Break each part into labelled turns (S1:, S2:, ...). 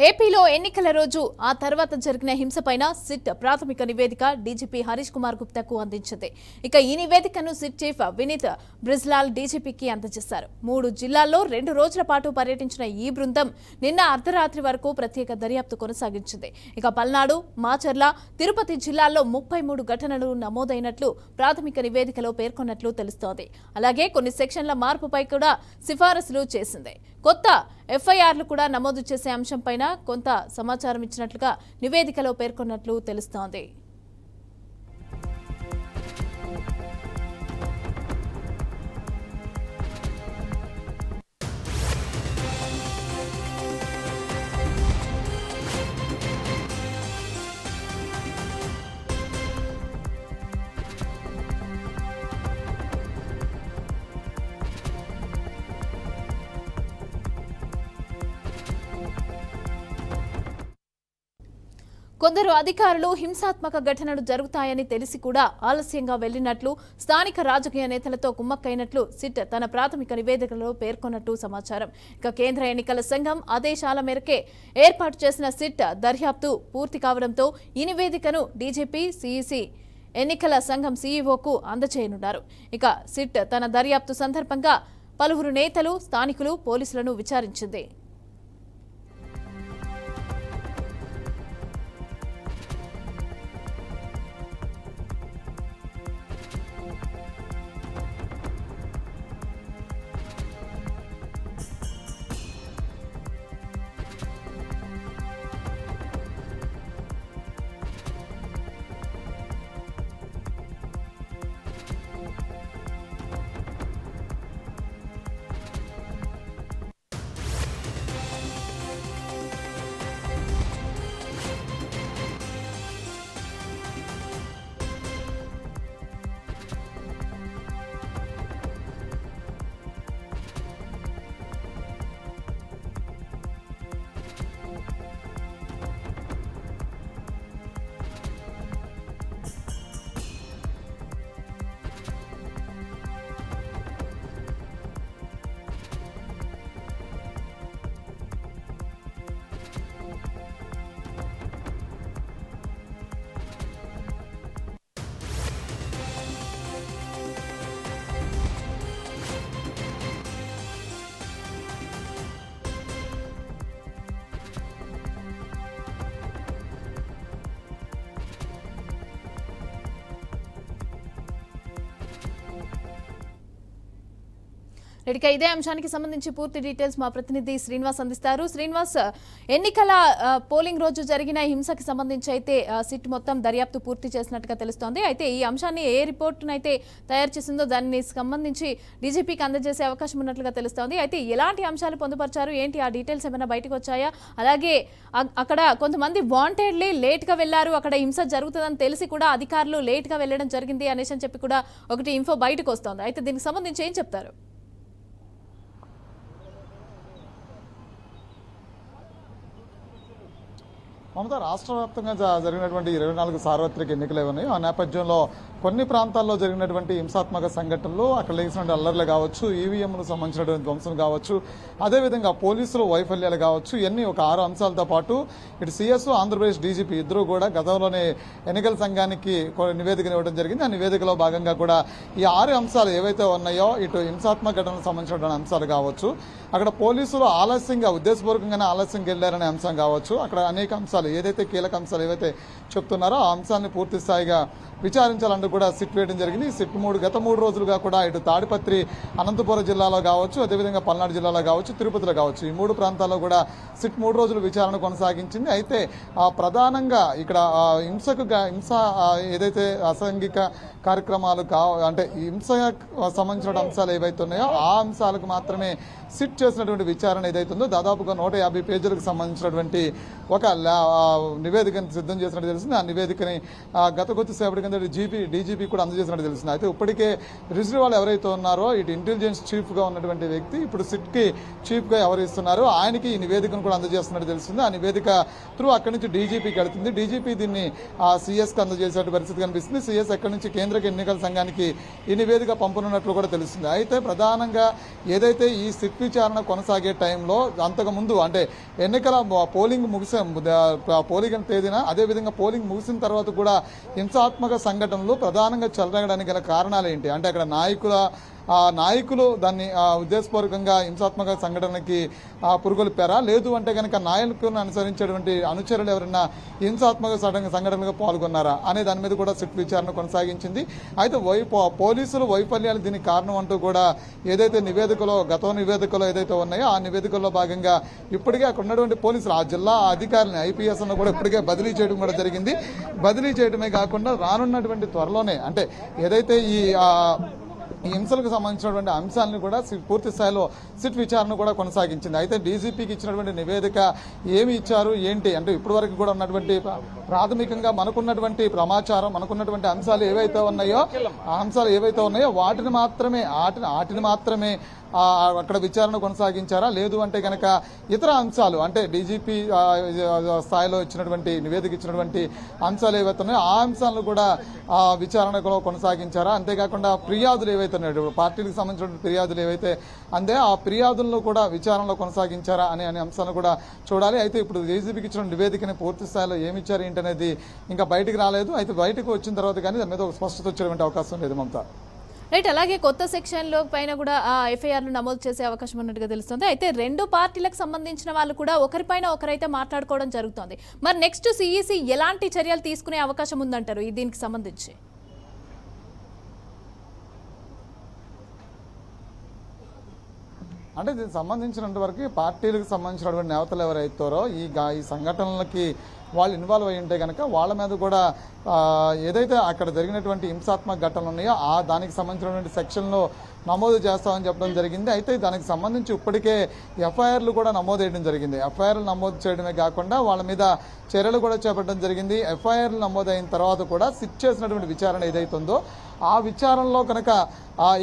S1: ఏపీలో ఎన్నికల రోజు ఆ తర్వాత జరిగిన హింసపైన సిట్ ప్రాథమిక నివేదిక డీజీపీ హరీష్ కుమార్ గుప్తాకు అందించింది. ఇక ఈ నివేదికను సిట్ చీఫ్ వినీత్ బ్రిజ్లాల్ డీజీపీకి అందజేశారు. 3 జిల్లాల్లో 2 రోజుల పాటు పర్యటించిన ఈ బృందం నిన్న అర్ధరాత్రి వరకు ప్రత్యేక దర్యాప్తు కొనసాగించింది. ఇక పల్నాడు, మాచర్ల, తిరుపతి జిల్లాల్లో 33 ఘటనలు నమోదైనట్లు ప్రాథమిక నివేదికలో పేర్కొన్నట్లు తెలుస్తోంది. అలాగే కొన్ని సెక్షన్ల మార్పుపై కూడా సిఫారసులు చేసింది. కొత్త ఎఫ్ఐఆర్లు కూడా నమోదు చేసే అంశంపైన కొంత సమాచారం ఇచ్చినట్లుగా నివేదికలో పేర్కొన్నట్లు తెలుస్తోంది. కొందరు అధికారులు హింసాత్మక ఘటనలు జరుగుతాయని తెలిసి కూడా ఆలస్యంగా వెళ్లినట్లు, స్థానిక రాజకీయ నేతలతో కుమ్మక్కైనట్లు సిట్ తన ప్రాథమిక నివేదికలో పేర్కొన్నట్టు సమాచారం. ఇక కేంద్ర ఎన్నికల సంఘం ఆదేశాల మేరకే ఏర్పాటు చేసిన సిట్ దర్యాప్తు పూర్తి కావడంతో ఈ నివేదికను డీజీపీ, సీఈసీ, ఎన్నికల సంఘం సీఈఓకు అందజేయనున్నారు. ఇక సిట్ తన దర్యాప్తు సందర్భంగా పలువురు నేతలు, స్థానికులు, పోలీసులను విచారించింది. ఇక ఇదే అంశానికి సంబంధించి పూర్తి డీటెయిల్స్ మా ప్రతినిధి శ్రీనివాస్ అందిస్తారు. శ్రీనివాస్, ఎన్నికల పోలింగ్ రోజు జరిగిన హింసకి సంబంధించి అయితే సిట్ మొత్తం దర్యాప్తు పూర్తి చేసినట్టుగా తెలుస్తోంది. అయితే ఈ అంశాన్ని ఏ రిపోర్టును అయితే తయారు చేసిందో దాన్ని సంబంధించి డీజీపీకి అందజేసే అవకాశం ఉన్నట్లుగా తెలుస్తోంది. అయితే ఎలాంటి అంశాలు పొందుపరిచారు, ఏంటి ఆ డీటెయిల్స్ ఏమైనా బయటకు వచ్చాయా? అలాగే అక్కడ కొంతమంది వాంటెడ్లీ లేట్గా వెళ్లారు, అక్కడ హింస జరుగుతుందని తెలిసి కూడా అధికారులు లేట్గా వెళ్లడం జరిగింది అనేసి అని చెప్పి కూడా ఒకటి ఇన్ఫో బయటకు వస్తోంది. అయితే దీనికి సంబంధించి ఏం చెప్తారు?
S2: మమత, రాష్ట్ర వ్యాప్తంగా జరిగినటువంటి 24 సార్వత్రిక ఎన్నికలు ఉన్నాయి. ఆ నేపథ్యంలో కొన్ని ప్రాంతాల్లో జరిగినటువంటి హింసాత్మక సంఘటనలు, అక్కడ లేచినటువంటి అల్లర్లు కావచ్చు, ఈవీఎంలకు సంబంధించినటువంటి ధ్వంసం కావచ్చు, అదేవిధంగా పోలీసులు వైఫల్యాలు కావచ్చు, ఇవన్నీ ఒక 6 అంశాలతో పాటు ఇటు సీఎస్, ఆంధ్రప్రదేశ్ డీజీపీ ఇద్దరు కూడా గతంలోనే ఎన్నికల సంఘానికి నివేదికను ఇవ్వడం జరిగింది. ఆ నివేదికలో భాగంగా కూడా ఈ 6 అంశాలు ఏవైతే ఉన్నాయో, ఇటు హింసాత్మక ఘటనలకు సంబంధించినటువంటి అంశాలు కావచ్చు, అక్కడ పోలీసులు ఆలస్యంగా, ఉద్దేశపూర్వకంగానే ఆలస్యంగా వెళ్లారనే అంశం కావచ్చు, అక్కడ అనేక అంశాలు ఏదైతే కీలక అంశాలు ఏవైతే చెప్తున్నారో ఆ అంశాన్ని పూర్తి స్థాయిగా విచారించాలంటూ కూడా సిట్ వేయడం జరిగింది. సిట్ గత 3 రోజులుగా కూడా ఇటు తాడిపత్రి, అనంతపురం జిల్లాలో కావచ్చు, అదేవిధంగా పల్నాడు జిల్లాలో కావచ్చు, తిరుపతిలో కావచ్చు, ఈ 3 ప్రాంతాల్లో కూడా సిట్ 3 రోజులు విచారణ కొనసాగించింది. అయితే ప్రధానంగా ఇక్కడ హింస ఏదైతే అసాంఘిక కార్యక్రమాలు అంటే హింస సంబంధించిన అంశాలు ఏవైతే ఉన్నాయో ఆ అంశాలకు మాత్రమే సిట్ చేసినటువంటి విచారణ ఏదైతుందో దాదాపుగా 150 పేజీలకు సంబంధించినటువంటి ఒక నివేదికను సిద్ధం చేసినట్టు తెలిసింది. ఆ నివేదికని గత కొద్దిసేపటి కింద డీజీపీ కూడా అందజేసినట్టు తెలుస్తుంది. అయితే ఇప్పటికే రిజ్వీవాలా ఎవరైతే ఉన్నారో ఇటు ఇంటెలిజెన్స్ చీఫ్గా ఉన్నటువంటి వ్యక్తి ఇప్పుడు సిట్కి చీఫ్గా ఎవరు ఇస్తున్నారో ఆయనకి ఈ నివేదికను కూడా అందజేస్తున్నట్టు తెలుస్తుంది. ఆ నివేదిక త్రూ అక్కడి నుంచి డీజీపీకి వెళుతుంది. డీజీపీ దీన్ని సీఎస్కి అందజేసే పరిస్థితి కనిపిస్తుంది. సీఎస్ ఎక్కడి నుంచి కేంద్ర ఎన్నికల సంఘానికి ఈ నివేదిక పంపనున్నట్లు కూడా తెలుస్తుంది. అయితే ప్రధానంగా ఏదైతే ఈ సిట్ విచారణ కొనసాగే టైంలో అంతకుముందు అంటే ఎన్నికల పోలింగ్ పోలింగ్ తేదీన అదేవిధంగా పోలింగ్ ముగిసిన తర్వాత కూడా హింసాత్మక సంఘటనలు ప్రధానంగా చెలరగడానికి గల కారణాలు ఏంటి అంటే అక్కడ నాయకులు దాన్ని ఉద్దేశపూర్వకంగా హింసాత్మక సంఘటనకి పురుగొల్పారా, లేదు అంటే కనుక నాయకులను అనుసరించేటువంటి అనుచరులు ఎవరైనా హింసాత్మక సంఘటనలుగా పాల్గొన్నారా అనే దాని మీద కూడా సిట్ విచారణ కొనసాగించింది. అయితే పోలీసులు వైఫల్యాలు దీనికి కారణం అంటూ కూడా ఏదైతే గత నివేదికలో ఏదైతే ఉన్నాయో ఆ నివేదికల్లో భాగంగా ఇప్పటికే అక్కడ ఉన్నటువంటి పోలీసులు ఆ జిల్లా అధికారులని ఐపీఎస్ అన్న కూడా ఇప్పటికే బదిలీ చేయడం కూడా జరిగింది. బదిలీ చేయడమే కాకుండా రానున్నటువంటి త్వరలోనే అంటే ఏదైతే ఈ హింసలకు సంబంధించినటువంటి అంశాలను కూడా పూర్తి స్థాయిలో సిట్ విచారణ కూడా కొనసాగించింది. అయితే డీజీపీకి ఇచ్చినటువంటి నివేదిక ఏమి ఇచ్చారు ఏంటి అంటే ఇప్పటి వరకు కూడా ఉన్నటువంటి ప్రాథమికంగా మనకున్నటువంటి సమాచారం మనకున్నటువంటి అంశాలు ఏవైతే ఉన్నాయో వాటిని మాత్రమే అక్కడ విచారణ కొనసాగించారా, లేదు అంటే కనుక ఇతర అంశాలు అంటే డీజీపీ స్థాయిలో ఇచ్చినటువంటి నివేదిక ఇచ్చినటువంటి అంశాలు ఏవైతే ఉన్నాయో ఆ అంశాలను కూడా విచారణలో కొనసాగించారా, అంతేకాకుండా ఫిర్యాదులు ఏవైతే ఉన్నాయో పార్టీలకు సంబంధించిన ఫిర్యాదులు ఏవైతే అందే ఆ ఫిర్యాదులను కూడా విచారణలో కొనసాగించారా అనే అంశాలను కూడా చూడాలి. అయితే ఇప్పుడు డీజీపీకి ఇచ్చిన నివేదికని పూర్తి స్థాయిలో ఏమిచ్చారు ఏంటనేది ఇంకా బయటకు రాలేదు. అయితే బయటకు వచ్చిన తర్వాత కానీ దాని మీద ఒక స్పష్టత వచ్చేటువంటి అవకాశం లేదు మమతా.
S1: రైట్, అలాగే కొత్త సెక్షన్లో పైన కూడా ఎఫ్ఐఆర్లు నమోదు చేసే అవకాశం ఉన్నట్టుగా తెలుస్తుంది. అయితే రెండు పార్టీలకు సంబంధించిన వాళ్ళు కూడా ఒకరిపైన ఒకరైతే మాట్లాడుకోవడం జరుగుతుంది. మరి నెక్స్ట్ సిఈసి ఎలాంటి చర్యలు తీసుకునే అవకాశం ఉందంటారు దీనికి సంబంధించి?
S2: అంటే దీనికి సంబంధించినంత వరకు పార్టీలకు సంబంధించినటువంటి నేతలు ఎవరైతారో ఈ సంఘటనలకి వాళ్ళు ఇన్వాల్వ్ అయ్యి ఉంటే కనుక వాళ్ళ మీద కూడా ఏదైతే అక్కడ జరిగినటువంటి హింసాత్మక ఘటనలు ఉన్నాయో దానికి సంబంధించినటువంటి సెక్షన్లో నమోదు చేస్తామని చెప్పడం జరిగింది. అయితే దానికి సంబంధించి ఇప్పటికే ఎఫ్ఐఆర్లు కూడా నమోదు చేయడం జరిగింది. ఎఫ్ఐఆర్లు నమోదు చేయడమే కాకుండా వాళ్ళ మీద చర్యలు కూడా చేపట్టడం జరిగింది. ఎఫ్ఐఆర్లు నమోదైన తర్వాత కూడా సిట్ చేసినటువంటి విచారణ ఏదైతుందో ఆ విచారణలో కనుక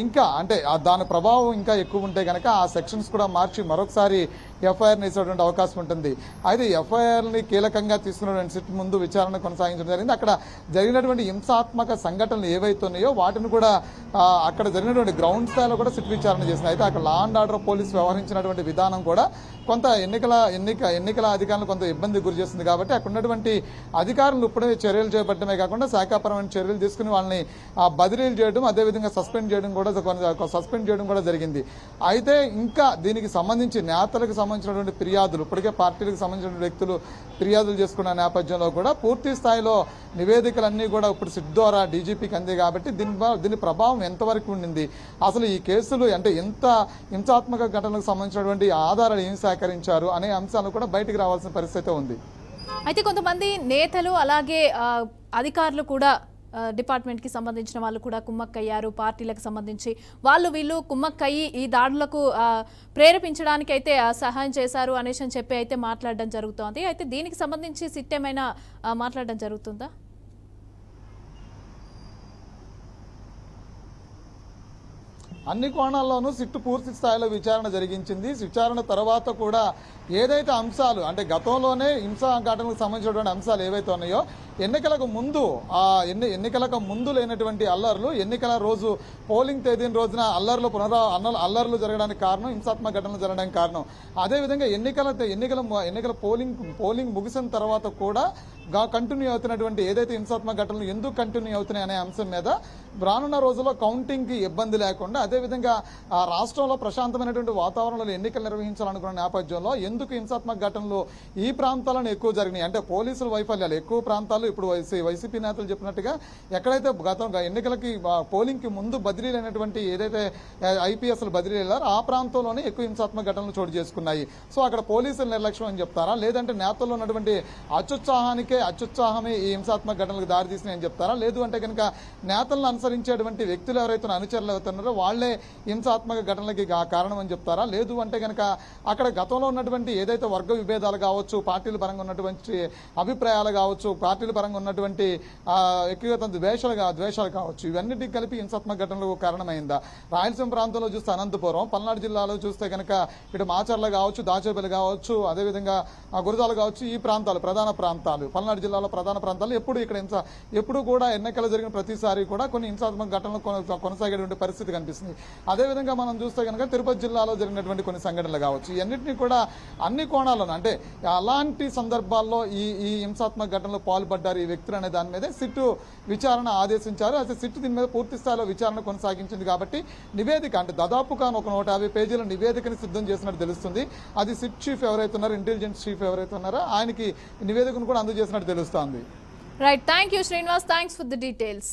S2: ఇంకా అంటే దాని ప్రభావం ఇంకా ఎక్కువ ఉంటే కనుక ఆ సెక్షన్స్ కూడా మార్చి మరొకసారి ఎఫ్ఐఆర్ని వేసేటువంటి అవకాశం ఉంటుంది. అయితే ఎఫ్ఐఆర్ని కీలకంగా తీసుకున్నటువంటి సిట్ ముందు విచారణ కొనసాగించడం జరిగింది. అక్కడ జరిగినటువంటి హింసాత్మక సంఘటనలు ఏవైతే ఉన్నాయో వాటిని కూడా అక్కడ జరిగినటువంటి గ్రౌండ్ స్థాయిలో కూడా సిట్ విచారణ చేసింది. అయితే అక్కడ లా అండ్ ఆర్డర్ పోలీసు వ్యవహరించినటువంటి విధానం కూడా కొంత ఎన్నికల అధికారులు కొంత ఇబ్బంది గురి చేస్తుంది. కాబట్టి అక్కడ ఉన్నటువంటి అధికారులు ఇప్పుడే చర్యలు చేపట్టడమే కాకుండా శాఖాపరమైన చర్యలు తీసుకుని వాళ్ళని బదిలీలు చేయడం అదేవిధంగా సస్పెండ్ చేయడం కూడా జరిగింది. అయితే ఇంకా దీనికి సంబంధించి నేతలకు సంబంధించినటువంటి ఫిర్యాదులు ఇప్పటికే పార్టీలకు సంబంధించిన వ్యక్తులు ఫిర్యాదులు చేసుకున్న నేపథ్యంలో కూడా పూర్తి స్థాయిలో నివేదికలన్నీ కూడా ఇప్పుడు సిట్ ద్వారా డీజీపీకి అంది. కాబట్టి దీని ప్రభావం ఎంతవరకు ఉండింది, అసలు ఈ కేసులు అంటే ఎంత హింసాత్మక ఘటనలకు సంబంధించినటువంటి ఆధారాలు ఏం సేకరించారు అనే అంశాలు కూడా బయటికి రావాల్సిన పరిస్థితి ఉంది.
S1: అయితే కొంతమంది నేతలు అలాగే అధికారులు కూడా డిపార్ట్మెంట్కి సంబంధించిన వాళ్ళు కూడా కుమ్మక్కయ్యారు. పార్టీలకు సంబంధించి వీళ్ళు కుమ్మక్కయ్యి ఈ దాడులకు ప్రేరేపించడానికి అయితే సహాయం చేశారు అనేసి అని చెప్పి అయితే మాట్లాడడం జరుగుతోంది. అయితే దీనికి సంబంధించి సిట్ ఏమైనా మాట్లాడడం జరుగుతుందా?
S2: అన్ని కోణాల్లోనూ సిట్టు పూర్తి స్థాయిలో విచారణ జరిగించింది. విచారణ తర్వాత కూడా ఏదైతే అంశాలు అంటే గతంలోనే హింసా ఘటనలకు సంబంధించినటువంటి అంశాలు ఏవైతే ఉన్నాయో ఎన్నికలకు ముందు లేనటువంటి అల్లర్లు ఎన్నికల రోజు పోలింగ్ తేదీన రోజున అల్లర్లు జరగడానికి కారణం హింసాత్మక ఘటనలు జరగడానికి కారణం. అదేవిధంగా ఎన్నికల పోలింగ్ ముగిసిన తర్వాత కూడా కంటిన్యూ అవుతున్నటువంటి ఏదైతే హింసాత్మక ఘటనలు ఎందుకు కంటిన్యూ అవుతున్నాయి అనే అంశం మీద రానున్న రోజుల్లో కౌంటింగ్కి ఇబ్బంది లేకుండా అదేవిధంగా రాష్ట్రంలో ప్రశాంతమైనటువంటి వాతావరణంలో ఎన్నికలు నిర్వహించాలనుకున్న నేపథ్యంలో ఎందుకు హింసాత్మక ఘటనలు ఈ ప్రాంతాలను ఎక్కువ జరిగినాయి అంటే పోలీసుల వైఫల్యాలు ఎక్కువ ప్రాంతాలు ఇప్పుడు వైసీపీ నేతలు చెప్పినట్టుగా ఎక్కడైతే ఎన్నికలకి పోలింగ్కి ముందు బదిలీలైనటువంటి ఏదైతే ఐపీఎస్లు బదిలీ వెళ్ళారో ఆ ప్రాంతంలోనే ఎక్కువ హింసాత్మక ఘటనలు చోటు చేసుకున్నాయి. సో అక్కడ పోలీసుల నిర్లక్ష్యం అని చెప్తారా, లేదంటే నేతల్లో ఉన్నటువంటి అత్యుత్సాహమే ఈ హింసాత్మక ఘటనలకు దారితీసినాయని చెప్తారా, లేదు అంటే కనుక నేతలను అనుసరించేటువంటి వ్యక్తులు ఎవరైతే అనుచరులు అవుతున్నారో వాళ్లే హింసాత్మక ఘటనలకి కారణం అని చెప్తారా? లేదు అంటే కనుక అక్కడ గతంలో ఉన్నటువంటి ఏదైతే వర్గ విభేదాలు కావచ్చు, పార్టీల పరంగా ఉన్నటువంటి అభిప్రాయాలు కావచ్చు, పార్టీల పరంగా ఉన్నటువంటి వ్యక్తిగత ద్వేషాలు కావచ్చు, ఇవన్నిటికి కలిపి హింసాత్మక ఘటనలకు కారణమైందా? రాయలసీమ ప్రాంతంలో చూస్తే అనంతపురం, పల్నాడు జిల్లాలో చూస్తే కనుక ఇటు మాచర్ల కావచ్చు, దాచేపల్లి కావచ్చు, అదేవిధంగా గురజాల కావచ్చు, ఈ ప్రాంతాలు ప్రధాన ప్రాంతాలు, పల్నాడు జిల్లాలో ప్రధాన ప్రాంతాలు ఎప్పుడు ఇక్కడ ఎప్పుడు కూడా ఎన్నికలు జరిగిన ప్రతిసారి కూడా కొన్ని హింసాత్మక ఘటనలు కొనసాగేటువంటి పరిస్థితి కనిపిస్తుంది. అదేవిధంగా మనం చూస్తే కనుక తిరుపతి జిల్లాలో జరిగినటువంటి కొన్ని సంఘటనలు కావచ్చు, ఇవన్నింటినీ కూడా అన్ని కోణాలను అంటే అలాంటి సందర్భాల్లో ఈ హింసాత్మక ఘటనలో పాల్పడ్డారు ఈ వ్యక్తులు అనే దాని మీదే సిట్ విచారణ ఆదేశించారు. అయితే సిట్ దీని మీద పూర్తి స్థాయిలో విచారణ కొనసాగించింది కాబట్టి నివేదిక అంటే దాదాపుగా ఒక 150 పేజీల నివేదికని సిద్ధం చేసినట్టు తెలుస్తుంది. అది సిట్ చీఫ్ ఎవరైతే ఉన్నారో, ఇంటెలిజెన్స్ చీఫ్ ఎవరైతే ఉన్నారో ఆయనకి నివేదికను కూడా అందజేసినట్టు తెలుస్తోంది.
S1: Right, thank you Srinivas, thanks for the details.